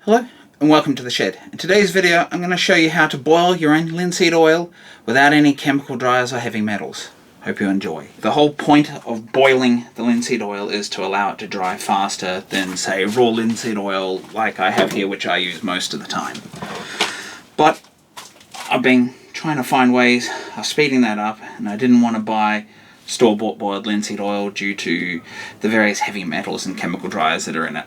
Hello and welcome to the shed. In today's video I'm going to show you how to boil your own linseed oil without any chemical dryers or heavy metals. Hope you enjoy. The whole point of boiling the linseed oil is to allow it to dry faster than, say, raw linseed oil like I have here, which I use most of the time. But I've been trying to find ways of speeding that up, and I didn't want to buy store-bought boiled linseed oil due to the various heavy metals and chemical dryers that are in it.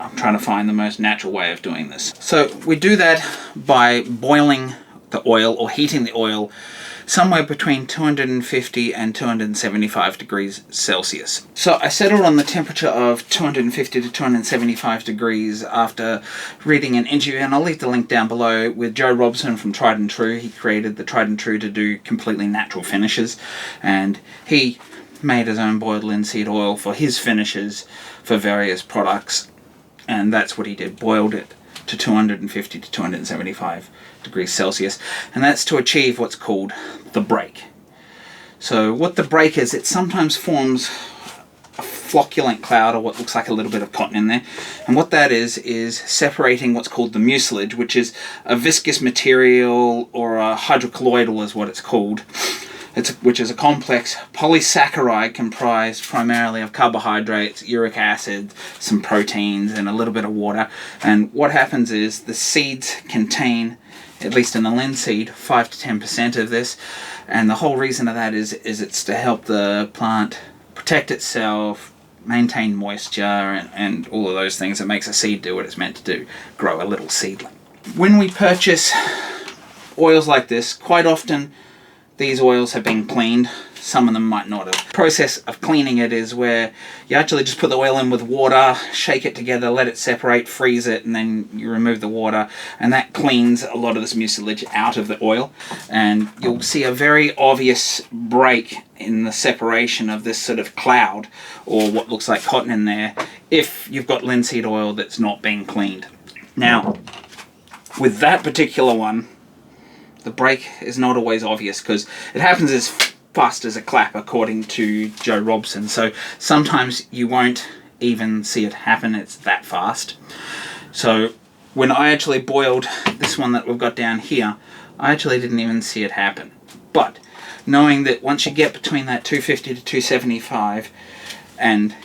I'm trying to find the most natural way of doing this. So we do that by boiling the oil or heating the oil somewhere between 250 and 275 degrees Celsius. So I settled on the temperature of 250 to 275 degrees after reading an interview, and I'll leave the link down below, with Joe Robson from Tried and True. He created the Tried and True to do completely natural finishes, and he made his own boiled linseed oil for his finishes for various products. And that's what he did, boiled it to 250 to 275 degrees Celsius. And that's to achieve what's called the break. So what the break is, it sometimes forms a flocculent cloud, or what looks like a little bit of cotton in there. And what that is separating what's called the mucilage, which is a viscous material, or a hydrocolloidal is what it's called. Which is a complex polysaccharide comprised primarily of carbohydrates, uric acid, some proteins, and a little bit of water. And what happens is the seeds contain, at least in the linseed, 5 to 10% of this. And the whole reason of that is it's to help the plant protect itself, maintain moisture, and all of those things that makes a seed do what it's meant to do, grow a little seedling. When we purchase oils like this, quite often these oils have been cleaned. Some of them might not have. The process of cleaning it is where you actually just put the oil in with water, shake it together, let it separate, freeze it, and then you remove the water, and that cleans a lot of this mucilage out of the oil. And you'll see a very obvious break in the separation of this sort of cloud, or what looks like cotton in there, if you've got linseed oil that's not being cleaned. Now, with that particular one, the break is not always obvious because it happens as fast as a clap, according to Joe Robson. So sometimes you won't even see it happen, it's that fast. So when I actually boiled this one that we've got down here, I actually didn't even see it happen. But knowing that once you get between that 250 to 275, and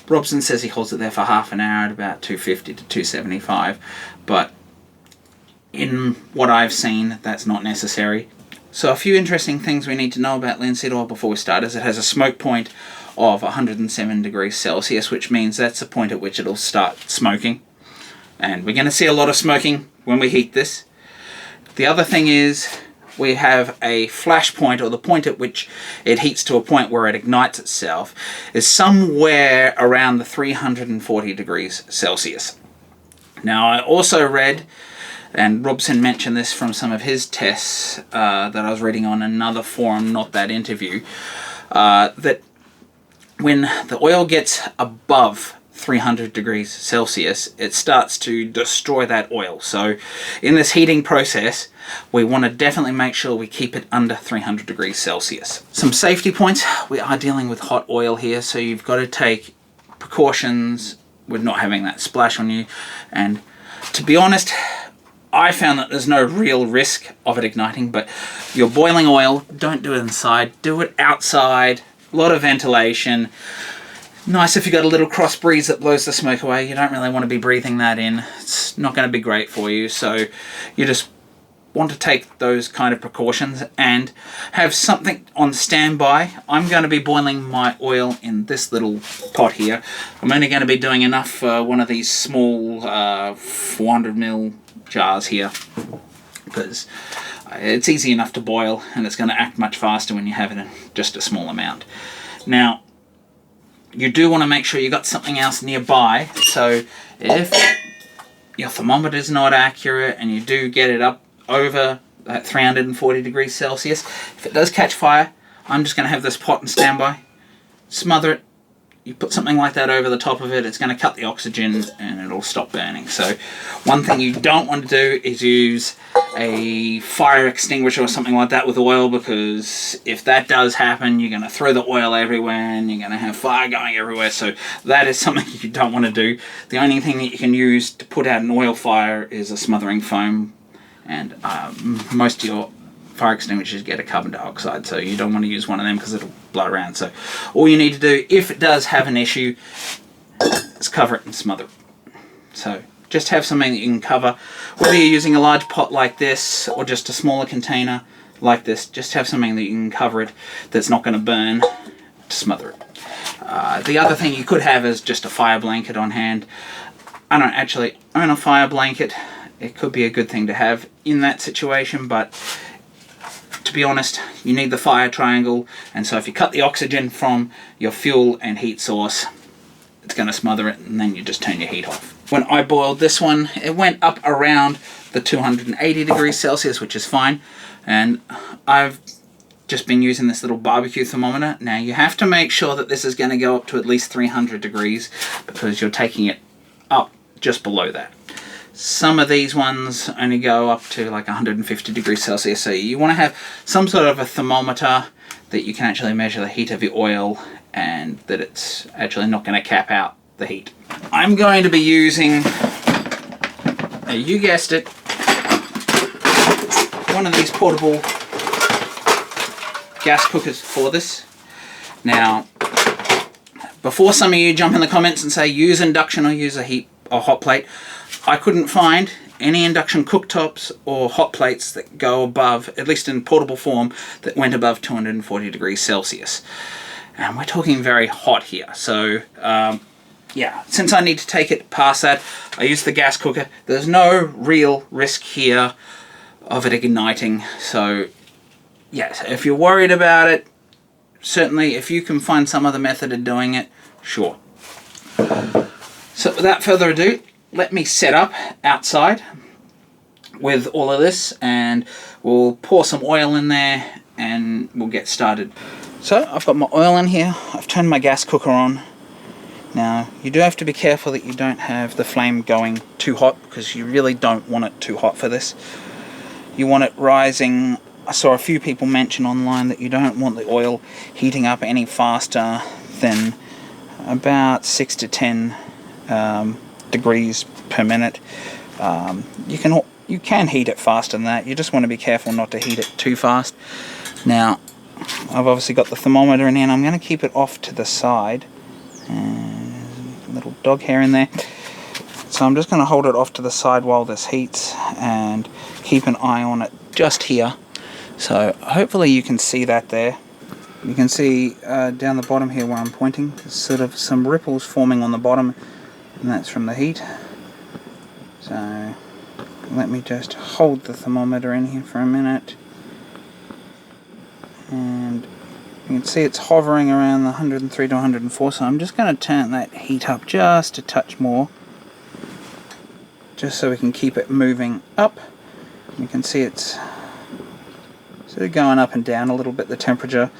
Robson says he holds it there for half an hour at about 250 to 275, but in what I've seen, that's not necessary. So a few interesting things we need to know about linseed oil before we start is it has a smoke point of 107 degrees Celsius, which means that's the point at which it'll start smoking. And we're going to see a lot of smoking when we heat this. The other thing is we have a flash point, or the point at which it heats to a point where it ignites itself, is somewhere around the 340 degrees Celsius. Now I also read, and Robson mentioned this from some of his tests that I was reading on another forum, not that interview, that when the oil gets above 300 degrees Celsius, it starts to destroy that oil. So in this heating process, we want to definitely make sure we keep it under 300 degrees Celsius. Some safety points: we are dealing with hot oil here, so you've got to take precautions with not having that splash on you. And to be honest, I found that there's no real risk of it igniting, but you're boiling oil, don't do it inside, do it outside, a lot of ventilation. Nice if you've got a little cross breeze that blows the smoke away. You don't really want to be breathing that in. It's not going to be great for you, so you just want to take those kind of precautions and have something on standby. I'm going to be boiling my oil in this little pot here. I'm only going to be doing enough for one of these small 400ml jars here, because it's easy enough to boil and it's going to act much faster when you have it in just a small amount. Now, you do want to make sure you got something else nearby, so if your thermometer is not accurate and you do get it up over that 340 degrees Celsius, if it does catch fire, I'm just going to have this pot on standby, smother it, you put something like that over the top of it, it's going to cut the oxygen and it'll stop burning. So one thing you don't want to do is use a fire extinguisher or something like that with oil, because if that does happen, you're going to throw the oil everywhere and you're going to have fire going everywhere. So that is something you don't want to do. The only thing that you can use to put out an oil fire is a smothering foam, and most of your fire extinguishers get a carbon dioxide, so you don't want to use one of them because it'll blow around. So all you need to do, if it does have an issue, is cover it and smother it. So just have something that you can cover, whether you're using a large pot like this or just a smaller container like this. Just have something that you can cover it that's not going to burn, to smother it. The other thing you could have is just a fire blanket on hand. I don't actually own a fire blanket. It could be a good thing to have in that situation, but to be honest, you need the fire triangle, and so if you cut the oxygen from your fuel and heat source, it's going to smother it, and then you just turn your heat off. When I boiled this one, it went up around the 280 degrees Celsius, which is fine, and I've just been using this little barbecue thermometer. Now you have to make sure that this is going to go up to at least 300 degrees, because you're taking it up just below that. Some of these ones only go up to like 150 degrees Celsius, so you want to have some sort of a thermometer that you can actually measure the heat of your oil, and that it's actually not going to cap out the heat. I'm going to be using, you guessed it, one of these portable gas cookers for this. Now, before some of you jump in the comments and say use induction or use a hot plate, I couldn't find any induction cooktops or hot plates that go above, at least in portable form, that went above 240 degrees Celsius. And we're talking very hot here. So, yeah, since I need to take it past that, I use the gas cooker. There's no real risk here of it igniting. So, yes, if you're worried about it, certainly if you can find some other method of doing it, sure. So without further ado, let me set up outside with all of this, and we'll pour some oil in there and we'll get started. So I've got my oil in here. I've turned my gas cooker on. Now you do have to be careful that you don't have the flame going too hot, because you really don't want it too hot for this. You want it rising. I saw a few people mention online that you don't want the oil heating up any faster than about 6 to 10 degrees per minute. You can heat it faster than that. You just want to be careful not to heat it too fast. Now, I've obviously got the thermometer in here, and I'm going to keep it off to the side. And a little dog hair in there. So I'm just going to hold it off to the side while this heats, and keep an eye on it just here. So hopefully you can see that there. You can see down the bottom here where I'm pointing, there's sort of some ripples forming on the bottom, and that's from the heat. So let me just hold the thermometer in here for a minute, and you can see it's hovering around the 103 to 104, so I'm just going to turn that heat up just a touch more, just so we can keep it moving up. You can see it's sort of going up and down a little bit, the temperature.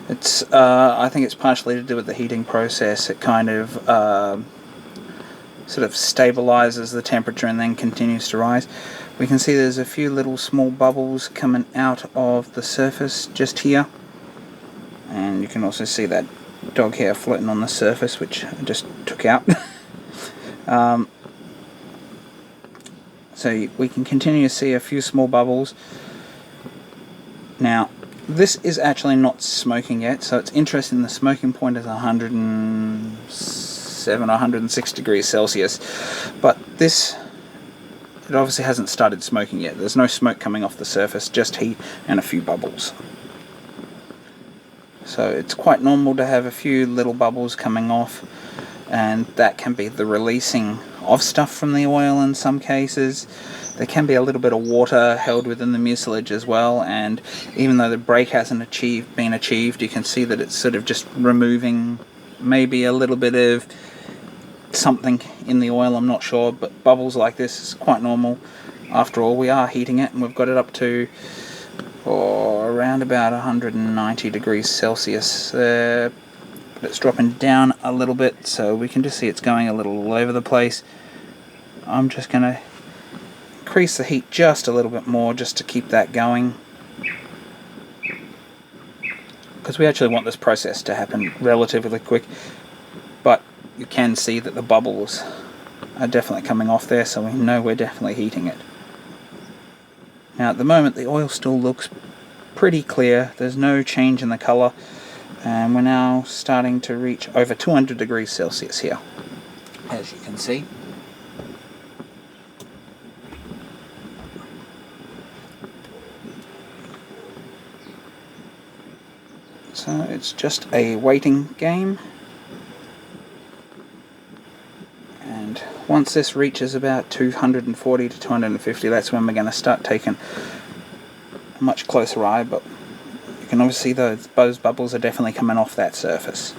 It's I think it's partially to do with the heating process. It kind of sort of stabilizes the temperature and then continues to rise. We can see there's a few little small bubbles coming out of the surface just here, and you can also see that dog hair floating on the surface, which I just took out. So we can continue to see a few small bubbles. Now, this is actually not smoking yet, so it's interesting. The smoking point is 107 or 106 degrees Celsius, but it obviously hasn't started smoking yet. There's no smoke coming off the surface, just heat and a few bubbles. So it's quite normal to have a few little bubbles coming off, and that can be the releasing of stuff from the oil in some cases. There can be a little bit of water held within the mucilage as well, and even though the break hasn't been achieved, you can see that it's sort of just removing maybe a little bit of something in the oil, I'm not sure, but bubbles like this is quite normal. After all, we are heating it, and we've got it up to around about 190 degrees Celsius. but it's dropping down a little bit, so we can just see it's going a little all over the place. I'm just going to increase the heat just a little bit more just to keep that going, because we actually want this process to happen relatively quick. But you can see that the bubbles are definitely coming off there, so we know we're definitely heating it. Now at the moment the oil still looks pretty clear, there's no change in the colour, and we're now starting to reach over 200 degrees Celsius here, as you can see. So it's just a waiting game, and once this reaches about 240 to 250, that's when we're going to start taking a much closer eye, but you can obviously see those bubbles are definitely coming off that surface.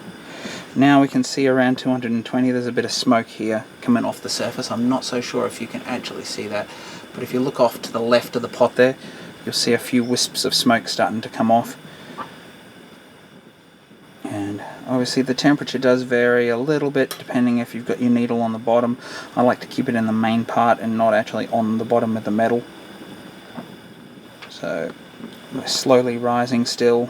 Now we can see around 220 there's a bit of smoke here coming off the surface. I'm not so sure if you can actually see that, but if you look off to the left of the pot there, you'll see a few wisps of smoke starting to come off. And obviously the temperature does vary a little bit depending if you've got your needle on the bottom. I like to keep it in the main part and not actually on the bottom of the metal. So we're slowly rising still.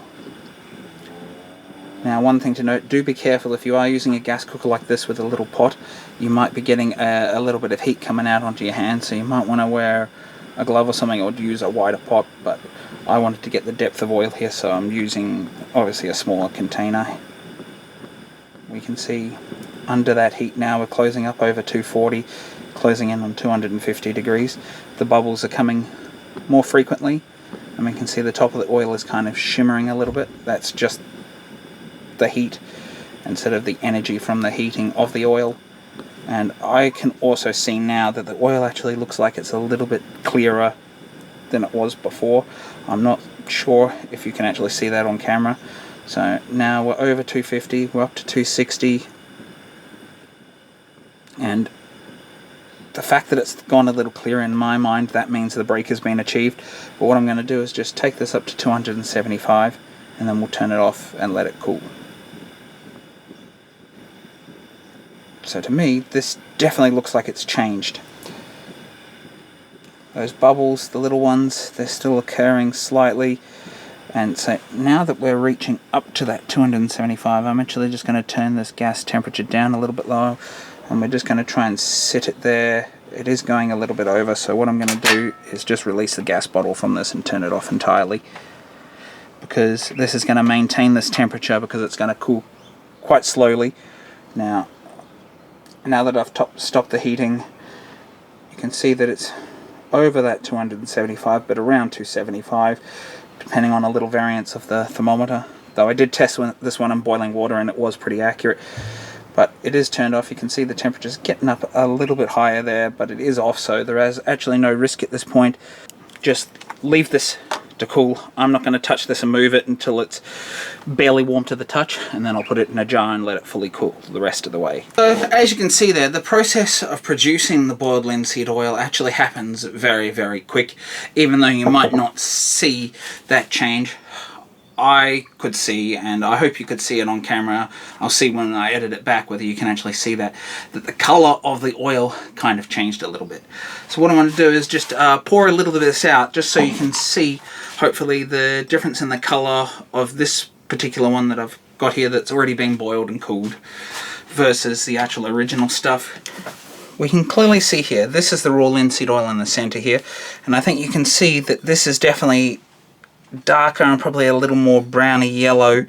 Now one thing to note, do be careful if you are using a gas cooker like this with a little pot. You might be getting a little bit of heat coming out onto your hand, so you might want to wear a glove or something, or use a wider pot, but I wanted to get the depth of oil here, so I'm using obviously a smaller container. We can see under that heat now we're closing up over 240, closing in on 250 degrees. The bubbles are coming more frequently, and we can see the top of the oil is kind of shimmering a little bit. That's just the heat instead of the energy from the heating of the oil. And I can also see now that the oil actually looks like it's a little bit clearer than it was before. I'm not sure if you can actually see that on camera. So now we're over 250, we're up to 260, and the fact that it's gone a little clearer in my mind, that means the break has been achieved. But what I'm going to do is just take this up to 275, and then we'll turn it off and let it cool. So to me, this definitely looks like it's changed. Those bubbles, the little ones, they're still occurring slightly. And so now that we're reaching up to that 275, I'm actually just going to turn this gas temperature down a little bit lower, and we're just going to try and sit it there. It is going a little bit over, so what I'm going to do is just release the gas bottle from this and turn it off entirely, because this is going to maintain this temperature because it's going to cool quite slowly. Now that I've stopped the heating, you can see that it's over that 275, but around 275, depending on a little variance of the thermometer. Though I did test this one in boiling water and it was pretty accurate. But it is turned off. You can see the temperature's getting up a little bit higher there, but it is off, so there is actually no risk at this point. Just leave this to cool. I'm not going to touch this and move it until it's barely warm to the touch, and then I'll put it in a jar and let it fully cool the rest of the way. So as you can see there, the process of producing the boiled linseed oil actually happens very, very quick. Even though you might not see that change, I could see, and I hope you could see it on camera. I'll see when I edit it back whether you can actually see that the colour of the oil kind of changed a little bit. So what I'm going to do is just pour a little bit of this out, just so you can see hopefully the difference in the colour of this particular one that I've got here that's already been boiled and cooled versus the actual original stuff. We can clearly see here, this is the raw linseed oil in the centre here, and I think you can see that this is definitely darker and probably a little more browny yellow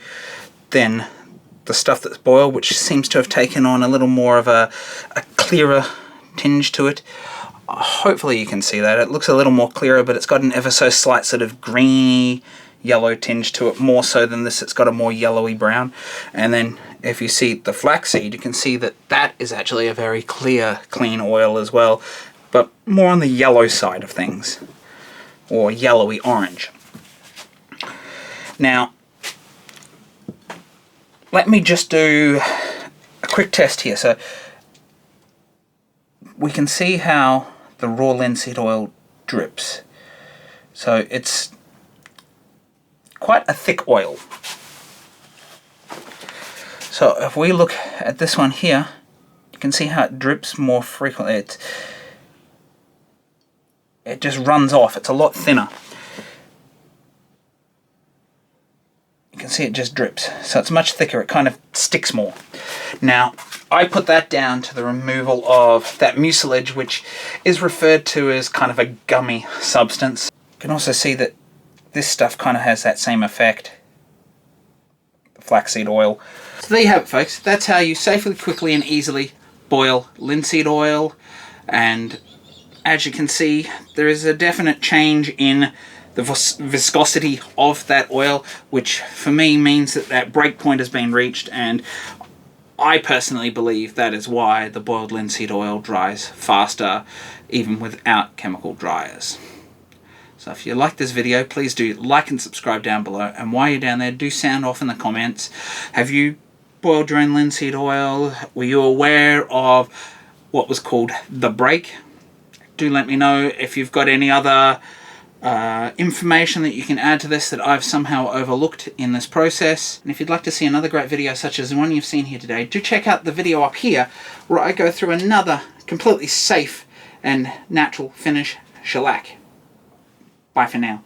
than the stuff that's boiled, which seems to have taken on a little more of a clearer tinge to it. Hopefully you can see that. It looks a little more clearer, but it's got an ever so slight sort of greeny yellow tinge to it, more so than this. It's got a more yellowy brown. And then if you see the flaxseed, you can see that that is actually a very clear, clean oil as well, but more on the yellow side of things, or yellowy orange. Now, let me just do a quick test here. So we can see how the raw linseed oil drips. So it's quite a thick oil. So if we look at this one here, you can see how it drips more frequently. It just runs off. It's a lot thinner. You can see it just drips. So it's much thicker. It kind of sticks more. Now, I put that down to the removal of that mucilage, which is referred to as kind of a gummy substance. You can also see that this stuff kind of has that same effect. The flaxseed oil. So there you have it, folks. That's how you safely, quickly and easily boil linseed oil. And as you can see, there is a definite change in the viscosity of that oil, which for me means that that break point has been reached, and I personally believe that is why the boiled linseed oil dries faster even without chemical dryers. So if you like this video, please do like and subscribe down below, and while you're down there, do sound off in the comments. Have you boiled your own linseed oil? Were you aware of what was called the break? Do let me know if you've got any other information that you can add to this that I've somehow overlooked in this process. And if you'd like to see another great video such as the one you've seen here today, do check out the video up here where I go through another completely safe and natural finish shellac. Bye for now.